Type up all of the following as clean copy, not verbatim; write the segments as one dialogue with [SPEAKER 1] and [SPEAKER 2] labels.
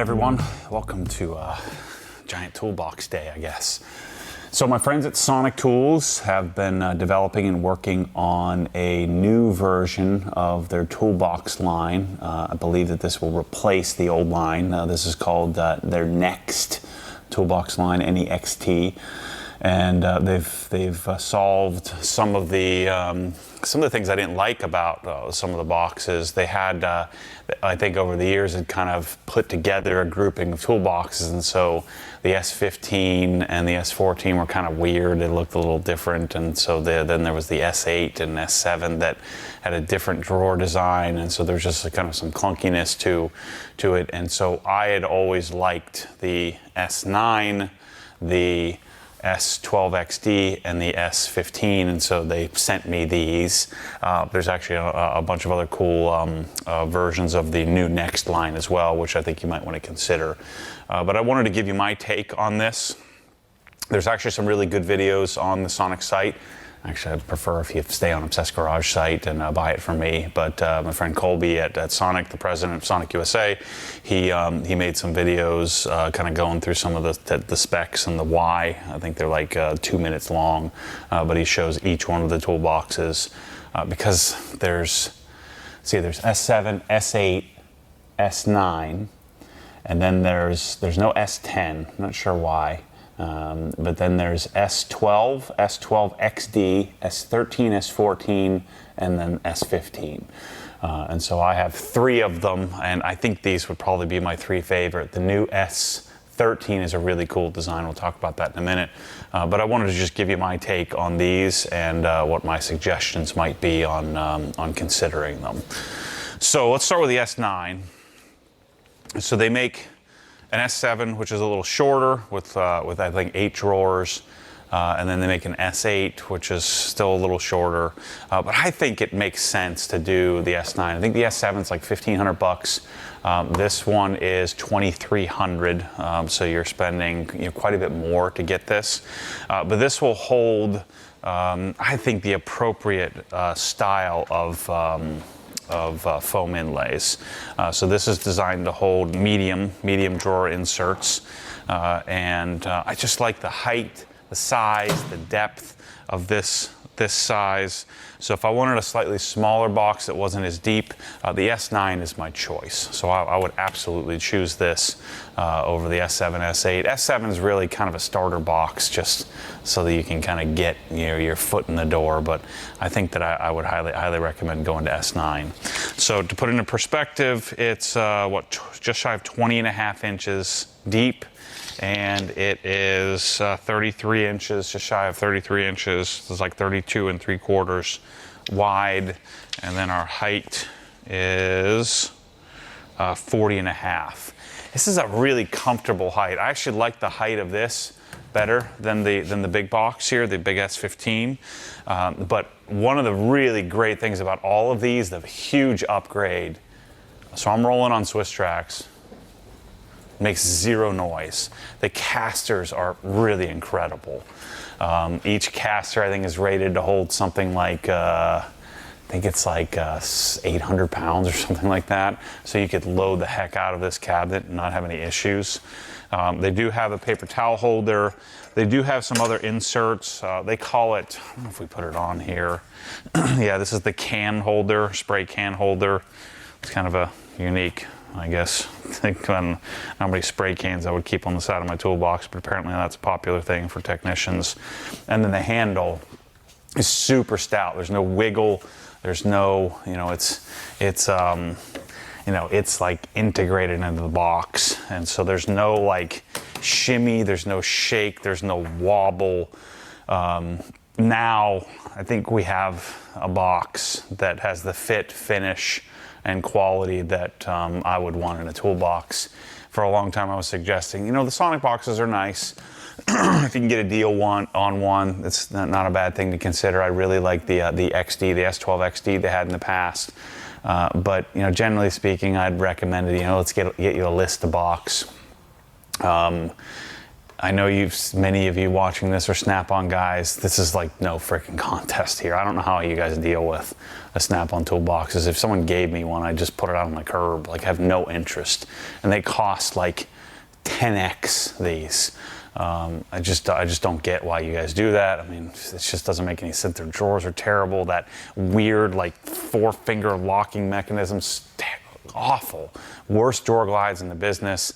[SPEAKER 1] everyone. Welcome to Giant Toolbox Day, I guess. So my friends at Sonic Tools have been developing and working on a new version of their Toolbox line. I believe that this will replace the old line. This is called their next Toolbox line, NEXT. And they've solved some of the things I didn't like about some of the boxes. They had, I think over the years, had kind of put together a grouping of toolboxes, and so the S15 and the S14 were kind of weird. They looked a little different, and so then there was the S8 and S7 that had a different drawer design, and so there's just kind of some clunkiness to it. And so I had always liked the S9, the S12XD and the S15, and so they sent me these. There's actually a bunch of other cool versions of the new Next line as well, which I think you might want to consider. But I wanted to give you my take on this. There's actually some really good videos on the Sonic site. Actually, I'd prefer if you stay on Obsessed Garage site and buy it from me. But my friend Colby at Sonic, the president of Sonic USA, he made some videos kind of going through some of the specs and the why. I think they're like 2 minutes long, but he shows each one of the toolboxes because there's S7, S8, S9, and then there's no S10. I'm not sure why. But then there's S12, S12XD, S13, S14, and then S15. And so I have 3 of them, and I think these would probably be my 3 favorite. The new S13 is a really cool design. We'll talk about that in a minute. But I wanted to just give you my take on these and what my suggestions might be on considering them. So let's start with the S9. So they make an S7, which is a little shorter with I think 8 drawers, and then they make an S8, which is still a little shorter. But I think it makes sense to do the S9. I think the S7 is like $1,500. This one is $2,300, so you're spending quite a bit more to get this. But this will hold, I think, the appropriate style of foam inlays. So this is designed to hold medium drawer inserts, and I just like the height, the size, the depth of this size. So if I wanted a slightly smaller box that wasn't as deep, the S9 is my choice. So I would absolutely choose this over the S7, S8. S7 is really kind of a starter box just so that you can kind of get your foot in the door, but I think that I would highly recommend going to S9. So to put it into perspective, it's just shy of 20.5 inches deep, and it is 33 inches, just shy of 33 inches. It's like 32 3/4 wide, and then our height is 40.5. This is a really comfortable height. I actually like the height of this better than the big box here, the big S15. But one of the really great things about all of these, the huge upgrade. So I'm rolling on Swiss tracks. Makes 0 noise. The casters are really incredible. Each caster, I think, is rated to hold something like, I think it's like 800 pounds or something like that. So you could load the heck out of this cabinet and not have any issues. They do have a paper towel holder. They do have some other inserts. They call it, I don't know if we put it on here. Yeah, this is the can holder, spray can holder. It's kind of a unique, I guess, think on how many spray cans I would keep on the side of my toolbox, but apparently that's a popular thing for technicians. And then the handle is super stout. There's no wiggle. There's no, it's like integrated into the box. And so there's no like shimmy, there's no shake, there's no wobble. Now, I think we have a box that has the fit, finish, and quality that I would want in a toolbox. For a long time I was suggesting, the Sonic boxes are nice. If you can get a deal on one, it's not a bad thing to consider. I really like the XD, the S12XD they had in the past. But generally speaking, I'd recommend it. Let's get you a Lista box. I know many of you watching this are Snap-on guys. This is like no freaking contest here. I don't know how you guys deal with a Snap-on toolboxes. If someone gave me one, I'd just put it out on the curb. Like, I have no interest. And they cost like 10x these. I just don't get why you guys do that. I mean, it just doesn't make any sense. Their drawers are terrible. That weird like 4-finger locking mechanism's awful. Worst drawer glides in the business.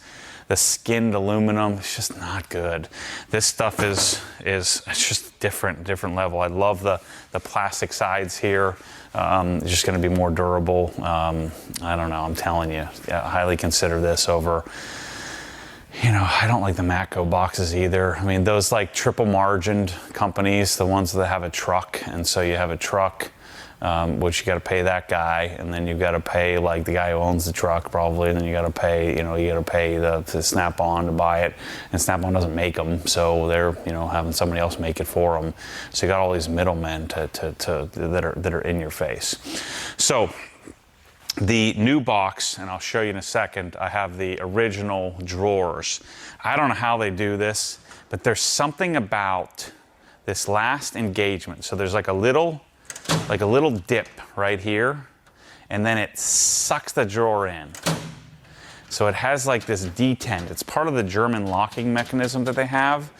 [SPEAKER 1] The skinned aluminum, it's just not good. This stuff is it's just different level. I love the plastic sides here. It's just going to be more durable. I don't know. I'm telling you, I highly consider this over. You know, I don't like the Matco boxes either. I mean, those like triple margined companies, the ones that have a truck, and so you have a truck, which you got to pay that guy, and then you've got to pay like the guy who owns the truck probably, and then you got to pay, you got to pay the Snap-on to buy it, and Snap-on doesn't make them, so they're having somebody else make it for them. So you got all these middlemen that are in your face. So the new box, and I'll show you in a second, I have the original drawers. I don't know how they do this, but there's something about this last engagement. So there's like a little dip right here, and then it sucks the drawer in. So it has like this detent. It's part of the German locking mechanism that they have,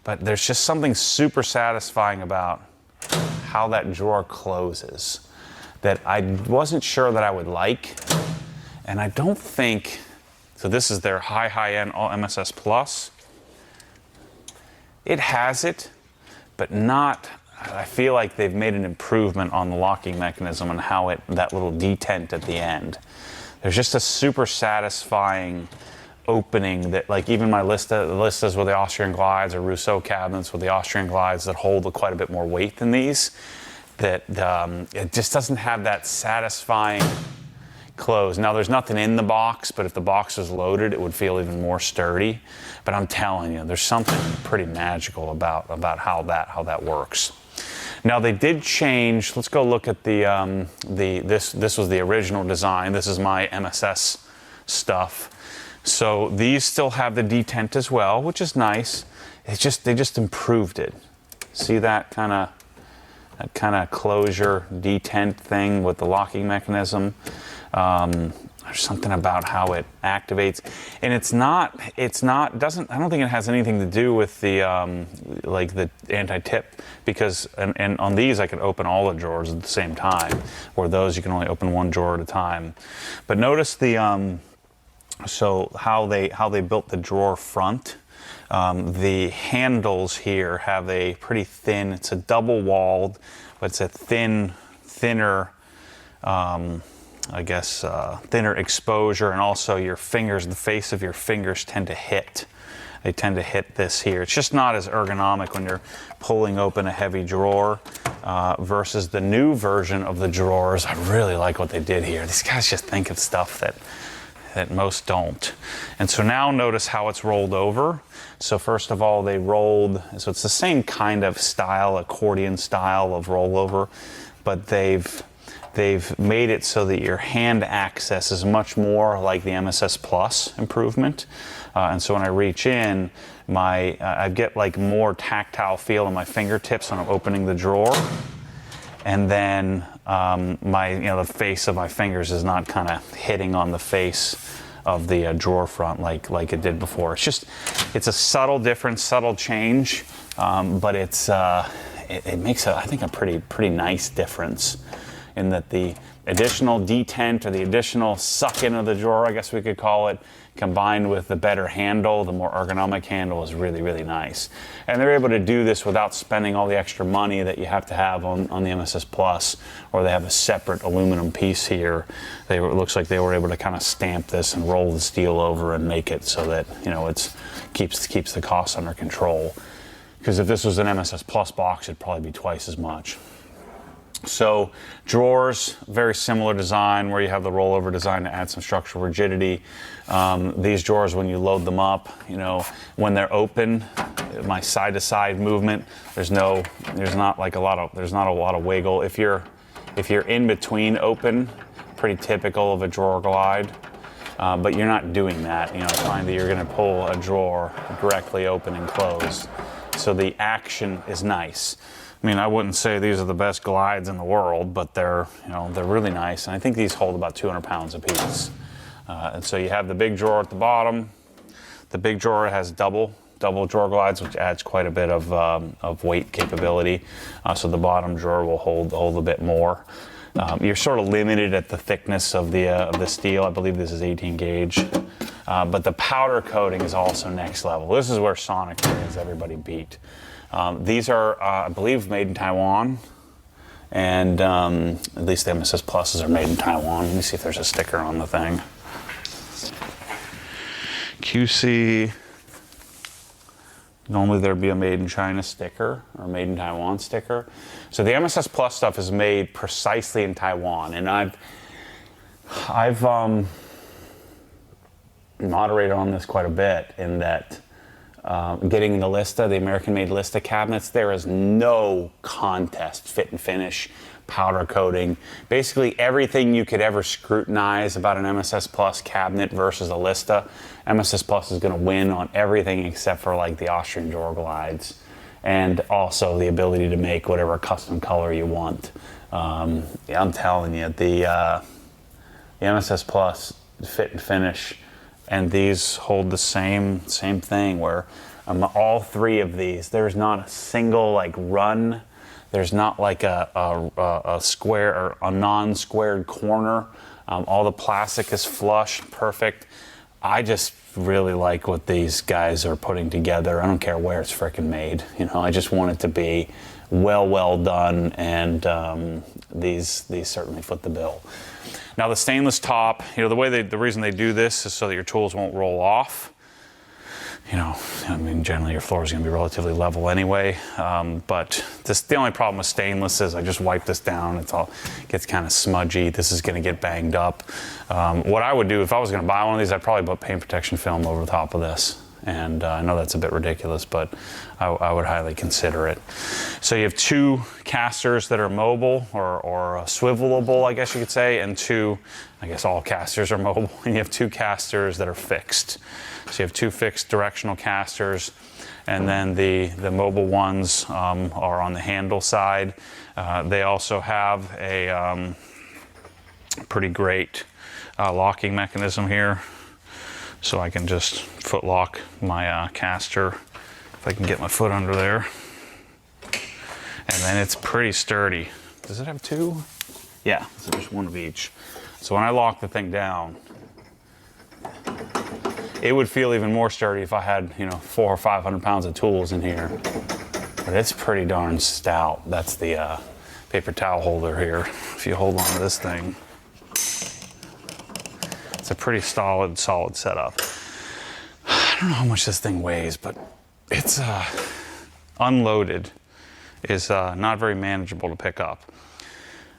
[SPEAKER 1] but there's just something super satisfying about how that drawer closes that I wasn't sure that I would like. And I don't think, so this is their high-end all MSS Plus. It has it, but not, I feel like they've made an improvement on the locking mechanism and how that little detent at the end. There's just a super satisfying opening that, like, even my Listas with the Austrian glides or Rousseau cabinets with the Austrian glides that hold quite a bit more weight than these, that it just doesn't have that satisfying close. Now, there's nothing in the box, but if the box was loaded, it would feel even more sturdy. But I'm telling you, there's something pretty magical about how that works. Now, they did change. Let's go look at this was the original design. This is my MSS stuff. So these still have the detent as well, which is nice. They just improved it. See that kind of closure detent thing with the locking mechanism. There's something about how it activates, and I don't think it has anything to do with the like the anti-tip, because and on these I can open all the drawers at the same time, where those you can only open one drawer at a time. But notice the so how they built the drawer front. The handles here have a pretty thin, it's a double walled, but it's a thinner thinner exposure, and also your fingers, the face of your fingers tend to hit. They tend to hit this here. It's just not as ergonomic when you're pulling open a heavy drawer versus the new version of the drawers. I really like what they did here. These guys just think of stuff that most don't. And so now notice how it's rolled over. So first of all, they rolled, so it's the same kind of style, accordion style of rollover, but they've made it so that your hand access is much more like the MSS Plus improvement. And so when I reach in, I get like more tactile feel in my fingertips when I'm opening the drawer. And then the face of my fingers is not kind of hitting on the face of the drawer front like it did before. It's a subtle difference, subtle change, but it makes I think a pretty nice difference, in that the additional detent, or the additional suck in of the drawer, I guess we could call it, combined with the better handle, the more ergonomic handle, is really, really nice. And they're able to do this without spending all the extra money that you have to have on the MSS Plus, or they have a separate aluminum piece here. It looks like they were able to kind of stamp this and roll the steel over and make it so that it keeps the costs under control. Because if this was an MSS Plus box, it'd probably be twice as much. So drawers, very similar design, where you have the rollover design to add some structural rigidity. These drawers, when you load them up, when they're open, my side-to-side movement, there's not a lot of wiggle. If you're in between open, pretty typical of a drawer glide. but you're not doing that. You know, find that you're going to pull a drawer directly open and closed. So the action is nice. I mean, I wouldn't say these are the best glides in the world, but they're, you know, they're really nice. And I think these hold about 200 pounds a piece. And so you have the big drawer at the bottom. The big drawer has double drawer glides, which adds quite a bit of weight capability. So the bottom drawer will hold a bit more. You're sort of limited at the thickness of the steel. I believe this is 18 gauge. But the powder coating is also next level. This is where Sonic has everybody beat. These are, I believe, made in Taiwan. And at least the MSS Pluses are made in Taiwan. Let me see if there's a sticker on the thing. QC. Normally there'd be a made in China sticker or made in Taiwan sticker. So the MSS Plus stuff is made precisely in Taiwan. And I've moderated on this quite a bit in that getting the Lista, the American-made Lista cabinets, there is no contest, fit and finish, powder coating. Basically everything you could ever scrutinize about an MSS Plus cabinet versus a Lista, MSS Plus is going to win on everything except for like the Austrian drawer glides and also the ability to make whatever custom color you want. I'm telling you, the MSS Plus fit and finish, and these hold the same thing where all three of these, there's not a single like run. There's not like a square or a non-squared corner. All the plastic is flush, perfect. I just really like what these guys are putting together. I don't care where it's frickin' made. You know, I just want it to be well done, and these certainly foot the bill. Now the stainless top, you know, the reason they do this is so that your tools won't roll off. You know, I mean, generally your floor is going to be relatively level anyway. But the only problem with stainless is I just wipe this down. It gets kind of smudgy. This is going to get banged up. What I would do if I was going to buy one of these, I'd probably put paint protection film over the top of this. And I know that's a bit ridiculous, but I would highly consider it. So you have two casters that are mobile or swivelable, I guess you could say, and I guess all casters are mobile, and you have two casters that are fixed. So you have two fixed directional casters, and then the mobile ones are on the handle side. They also have a pretty great locking mechanism here. So I can just foot lock my caster if I can get my foot under there. And then it's pretty sturdy. Does it have two? Yeah, so there's one of each. So when I lock the thing down, it would feel even more sturdy if I had, you know, 400 or 500 pounds of tools in here. But it's pretty darn stout. That's the paper towel holder here. If you hold on to this thing, it's a pretty solid setup. I don't know how much this thing weighs, but it's unloaded is not very manageable to pick up.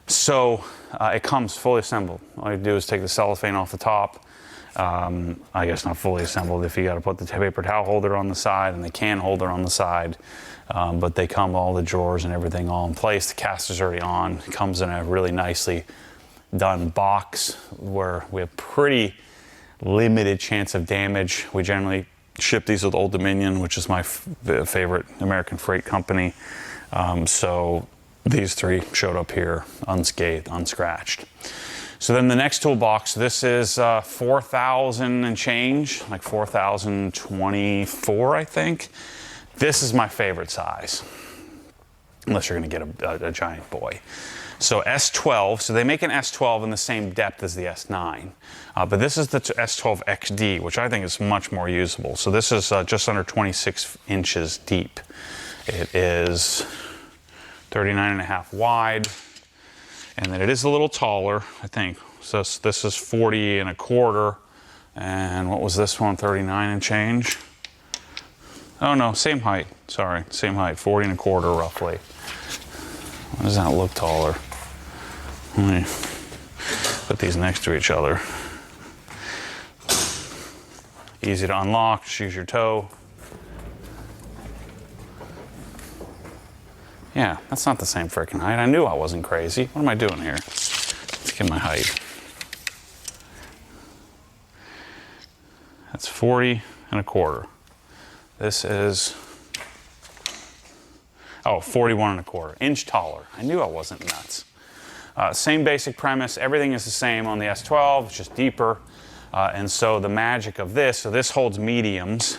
[SPEAKER 1] So it comes fully assembled. All you do is take the cellophane off the top. I guess not fully assembled if you got to put the paper towel holder on the side and the can holder on the side. But they come, all the drawers and everything all in place. The caster's already on. It comes in a really nicely done box where we have pretty limited chance of damage. We generally ship these with Old Dominion, which is my favorite American freight company. So these three showed up here unscathed, unscratched. So then the next toolbox, this is 4,000 and change, like 4,024, I think. This is my favorite size, unless you're gonna get a giant boy. So S12, so they make an S12 in the same depth as the S9, but this is the S12 XD, which I think is much more usable. So this is just under 26 inches deep. It is 39.5 wide, and then it is a little taller, I think. So this is 40 and a quarter, and what was this one, 39 and change? Oh no, same height, sorry, same height, 40 and a quarter roughly. Why does that look taller? Let me put these next to each other. Easy to unlock, just use your toe. Yeah, that's not the same freaking height. I knew I wasn't crazy. What am I doing here? Let's get my height. That's 40 1/4. This is, oh, 41 1/4, inch taller. I knew I wasn't nuts. Same basic premise, everything is the same on the S12, it's just deeper. And so the magic of this, so this holds mediums.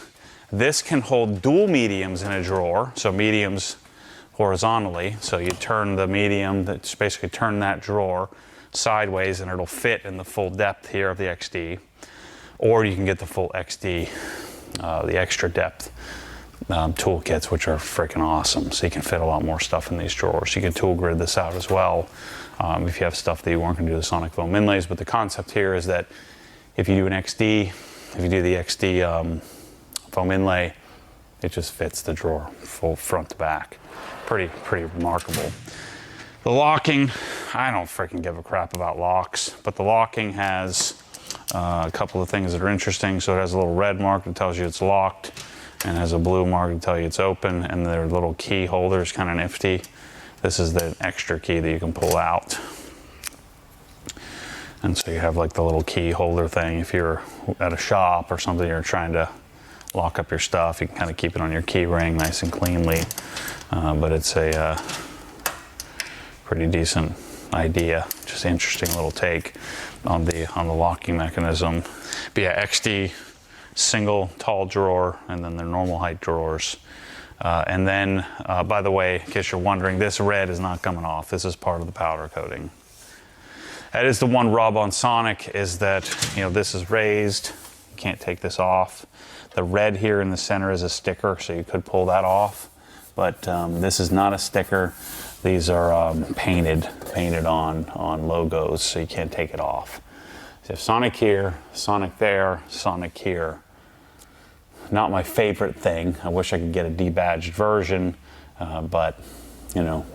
[SPEAKER 1] This can hold dual mediums in a drawer, so mediums horizontally. So you turn the medium, that's basically turn that drawer sideways and it'll fit in the full depth here of the XD. Or you can get the full XD, the extra depth toolkits, which are freaking awesome. So you can fit a lot more stuff in these drawers. You can tool grid this out as well if you have stuff that you weren't gonna do the sonic foam inlays. But the concept here is that if you do an XD, if you do the XD foam inlay, it just fits the drawer full front to back. Pretty remarkable. The locking, I don't freaking give a crap about locks, but the locking has a couple of things that are interesting. So it has a little red mark that tells you it's locked, and has a blue mark to tell you it's open, and their little key holder is kind of nifty. This is the extra key that you can pull out. And so you have like the little key holder thing. If you're at a shop or something, you're trying to lock up your stuff, you can kind of keep it on your key ring nice and cleanly. But it's a pretty decent idea. Just an interesting little take on the locking mechanism. But yeah, XD, single tall drawer, and then their normal height drawers. And then, by the way, in case you're wondering, this red is not coming off. This is part of the powder coating. That is the one rub on Sonic, is that, you know, this is raised. You can't take this off. The red here in the center is a sticker, so you could pull that off. But this is not a sticker. These are painted on logos, so you can't take it off. So you have Sonic here, Sonic there, Sonic here. Not my favorite thing. I wish I could get a debadged version, but you know,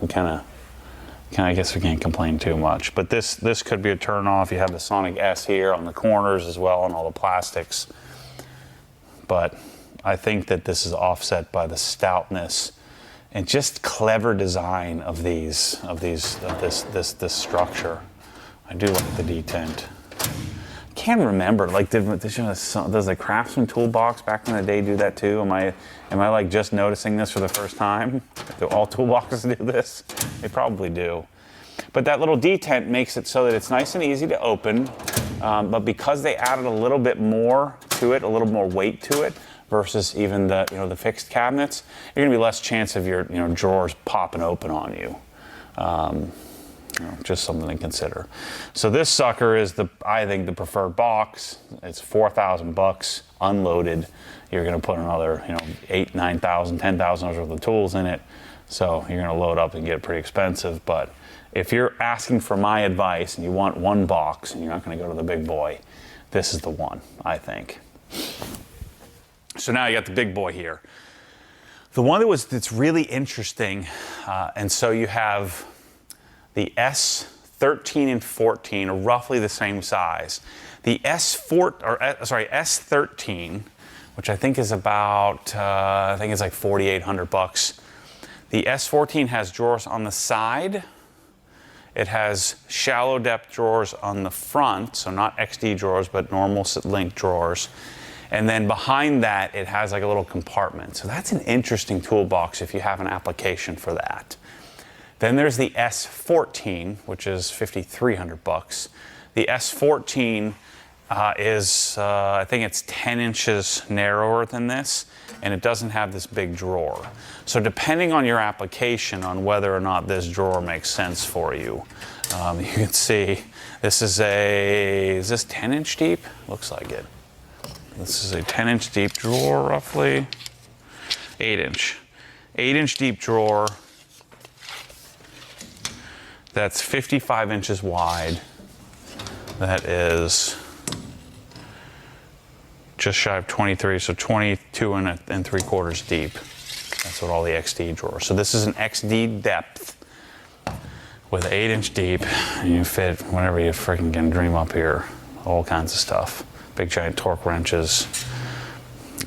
[SPEAKER 1] I guess we can't complain too much. But this could be a turn off. You have the Sonic S here on the corners as well, and all the plastics. But I think that this is offset by the stoutness and just clever design of this structure. I do like the detent. Can't remember, like, does the Craftsman Toolbox back in the day do that too? Am I like just noticing this for the first time? Do all toolboxes do this? They probably do. But that little detent makes it so that it's nice and easy to open, but because they added a little bit more to it, a little more weight to it, versus even the fixed cabinets, you're gonna be less chance of your drawers popping open on you. Just something to consider. So this sucker is I think the preferred box. It's $4,000 unloaded. You're gonna put another $8,000, $9,000, $10,000 worth of tools in it. So you're gonna load up and get pretty expensive. But if you're asking for my advice and you want one box and you're not gonna go to the big boy, this is the one, I think. So now you got the big boy here. The one that's really interesting, and so you have the S13 and 14 are roughly the same size. The S13, which I think is about, I think it's like $4,800. The S14 has drawers on the side. It has shallow depth drawers on the front, so not XD drawers, but normal link drawers. And then behind that, it has like a little compartment. So that's an interesting toolbox if you have an application for that. Then there's the S14, which is $5,300. The S14 is, I think it's 10 inches narrower than this, and it doesn't have this big drawer. So depending on your application on whether or not this drawer makes sense for you, you can see this is is this 10 inch deep? Looks like it. This is a 10 inch deep drawer, roughly. 8 inch. 8 inch deep drawer. That's 55 inches wide. That is just shy of 23, so 22 and 3/4 deep. That's what all the XD drawers. So this is an XD depth with 8 inch deep, and you fit whatever you freaking can dream up here. All kinds of stuff. Big giant torque wrenches.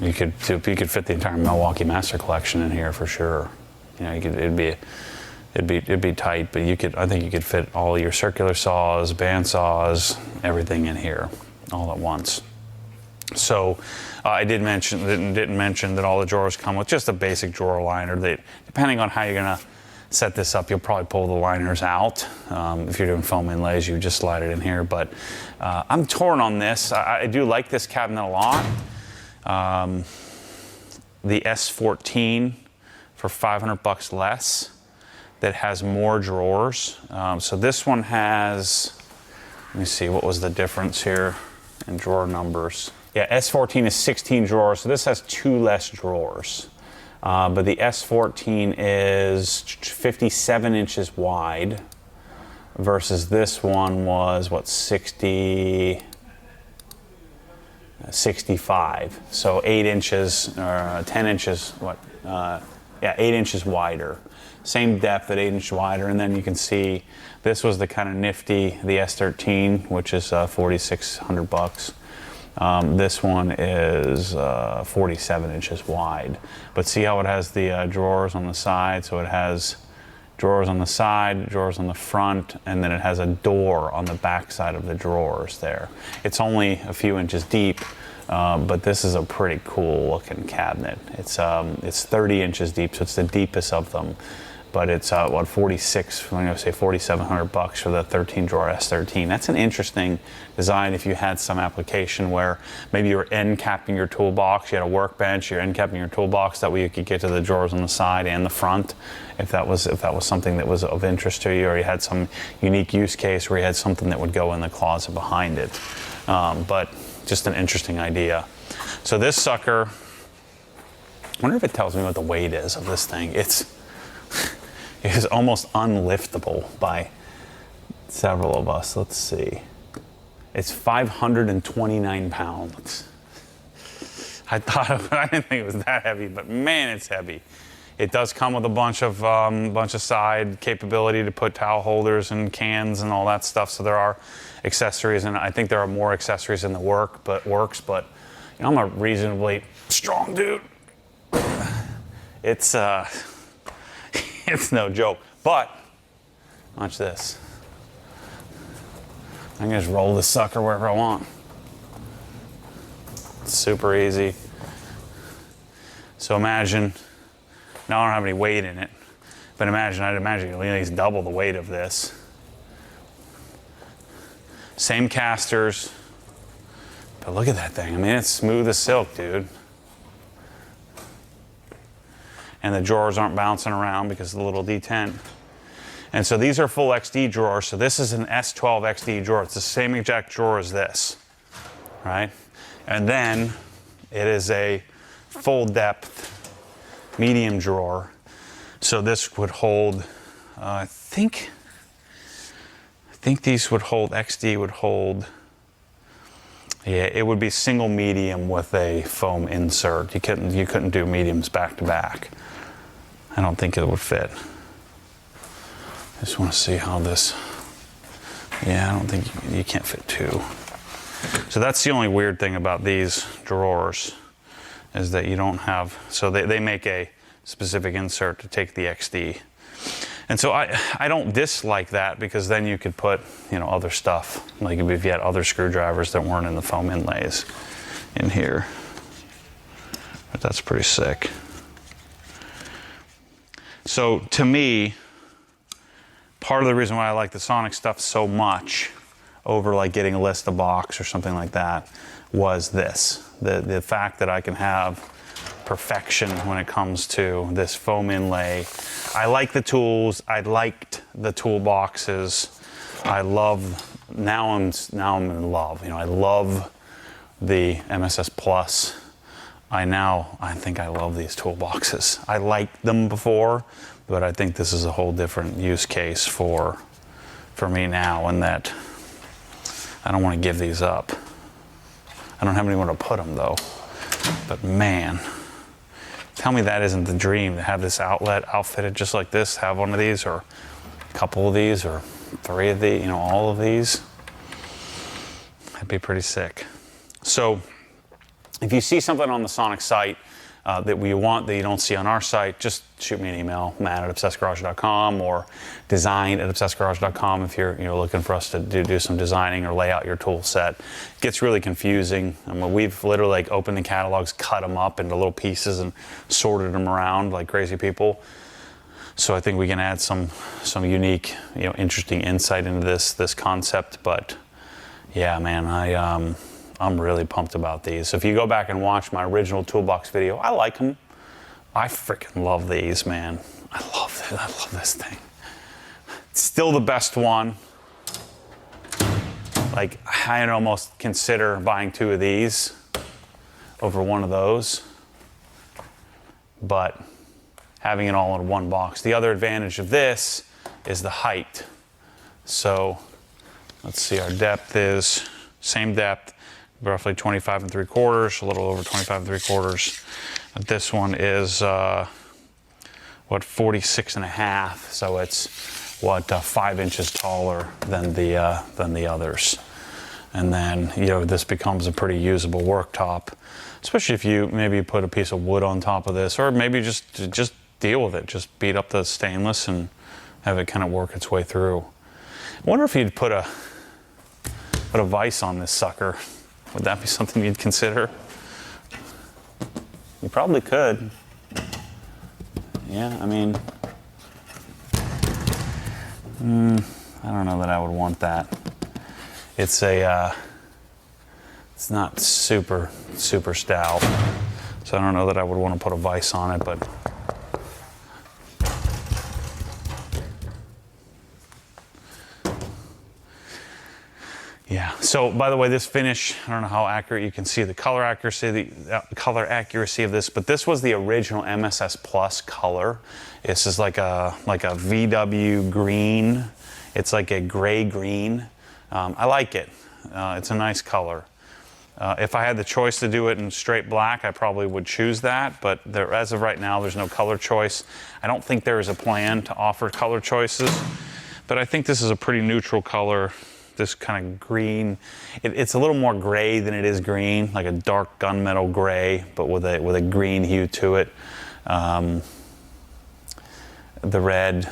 [SPEAKER 1] You could fit the entire Milwaukee Master Collection in here for sure. It'd be tight, but I think you could fit all your circular saws, band saws, everything in here all at once. So I didn't mention that all the drawers come with just a basic drawer liner. That, depending on how you're gonna set this up, you'll probably pull the liners out. If you're doing foam inlays, you just slide it in here. But I'm torn on this. I do like this cabinet a lot. The S14 for $500 less, that has more drawers. So this one has, let me see, what was the difference here in drawer numbers? Yeah, S14 is 16 drawers, so this has 2 less drawers. But the S14 is 57 inches wide versus this one was, what, 65. So 8 inches, 10 inches, 8 inches wider. Same depth at 8 inches wider, and then you can see this was the kind of nifty, the S13, which is $4,600. This one is 47 inches wide. But see how it has the drawers on the side? So it has drawers on the side, drawers on the front, and then it has a door on the back side of the drawers there. It's only a few inches deep, but this is a pretty cool looking cabinet. It's 30 inches deep, so it's the deepest of them. But it's what, 46, I'm gonna say $4,700 for the 13 drawer S13. That's an interesting design if you had some application where maybe you were end capping your toolbox, you had a workbench, you're end capping your toolbox, that way you could get to the drawers on the side and the front, if that was something that was of interest to you, or you had some unique use case where you had something that would go in the closet behind it. But just an interesting idea. So this sucker, I wonder if it tells me what the weight is of this thing. It is almost unliftable by several of us. Let's see. It's 529 pounds. I didn't think it was that heavy, but man, it's heavy. It does come with a bunch of side capability to put towel holders and cans and all that stuff. So there are accessories, and I think there are more accessories in the works. But you know, I'm a reasonably strong dude. It's it's no joke. But watch this. I can just roll this sucker wherever I want. It's super easy. So imagine, now I don't have any weight in it, but I'd imagine at least double the weight of this. Same casters, but look at that thing. I mean, it's smooth as silk, dude. And the drawers aren't bouncing around because of the little detent. And so these are full XD drawers. So this is an S12 XD drawer. It's the same exact drawer as this, right? And then it is a full depth medium drawer. So this would hold, I think these would hold, XD would hold, yeah, it would be single medium with a foam insert. You couldn't do mediums back to back. I don't think it would fit. I just want to see how this, yeah, I don't think you can't fit 2. So that's the only weird thing about these drawers, is that you don't have, so they make a specific insert to take the XD. And so I don't dislike that, because then you could put, you know, other stuff, like if you had other screwdrivers that weren't in the foam inlays in here. But that's pretty sick. So to me, part of the reason why I like the Sonic stuff so much over like getting a Lista box or something like that was this. The fact that I can have perfection when it comes to this foam inlay. I like the tools. I liked the toolboxes. I love, now I'm in love. You know, I love the MSS Plus. I think I love these toolboxes. I liked them before, but I think this is a whole different use case for me now, in that I don't want to give these up. I don't have anywhere to put them though. But man, tell me that isn't the dream, to have this outlet outfitted just like this, have one of these, or a couple of these, or 3 of these, you know, all of these. That'd be pretty sick. So if you see something on the Sonic site that we want that you don't see on our site, just shoot me an email, matt@obsessedgarage.com, or design@obsessedgarage.com if you're looking for us to do some designing or lay out your tool set. It gets really confusing. I mean, we've literally like opened the catalogs, cut them up into little pieces, and sorted them around like crazy people. So I think we can add some unique, interesting insight into this concept. But yeah, man, I'm really pumped about these. So if you go back and watch my original toolbox video, I like them. I freaking love these, man. I love this thing. It's still the best one. Like, I'd almost consider buying 2 of these over one of those. But having it all in one box. The other advantage of this is the height. So let's see, our depth is same depth, roughly 25 3/4, a little over 25 3/4. This one is 46 1/2, so it's 5 inches taller than the others. And then this becomes a pretty usable worktop, especially if you maybe put a piece of wood on top of this, or maybe just deal with it. Just beat up the stainless and have it kind of work its way through. I wonder if you'd put a vise on this sucker. Would that be something you'd consider? You probably could. Yeah, I mean, I don't know that I would want that. It's it's not super stout, so I don't know that I would want to put a vise on it, but yeah. So by the way, this finish, I don't know how accurate you can see the color accuracy of this, but this was the original MSS Plus color. This is like a VW green. It's like a gray green. I like it. It's a nice color. If I had the choice to do it in straight black, I probably would choose that, but as of right now, there's no color choice. I don't think there is a plan to offer color choices, but I think this is a pretty neutral color. This kind of green, it's a little more gray than it is green, like a dark gunmetal gray, but with a green hue to it. The red,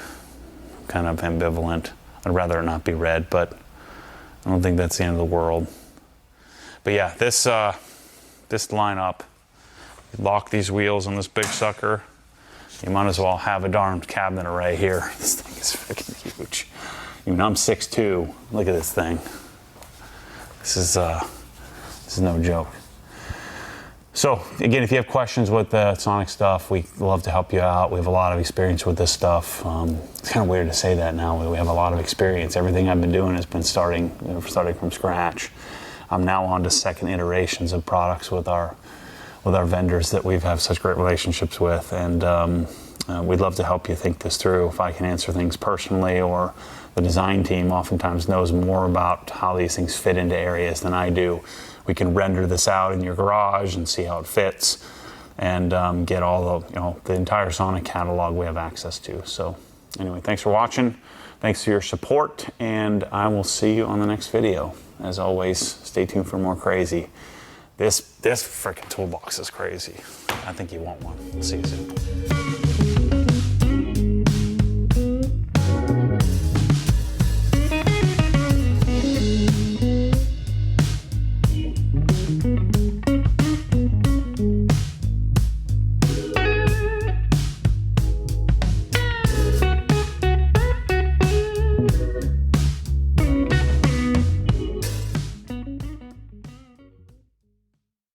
[SPEAKER 1] kind of ambivalent. I'd rather it not be red, but I don't think that's the end of the world. But yeah, this lineup, you lock these wheels on this big sucker, you might as well have a darn cabinet array here. This thing is freaking huge. Even I'm 6'2". Look at this thing. This is no joke. So again, if you have questions with the Sonic stuff, we love to help you out. We have a lot of experience with this stuff. It's kind of weird to say that now. We have a lot of experience. Everything I've been doing has been starting from scratch. I'm now on to second iterations of products with our vendors that we've had such great relationships with, and we'd love to help you think this through. If I can answer things personally, or the design team oftentimes knows more about how these things fit into areas than I do. We can render this out in your garage and see how it fits, and get all the entire Sonic catalog we have access to. So anyway, thanks for watching. Thanks for your support, and I will see you on the next video. As always, stay tuned for more crazy. This freaking toolbox is crazy. I think you want one. See you soon.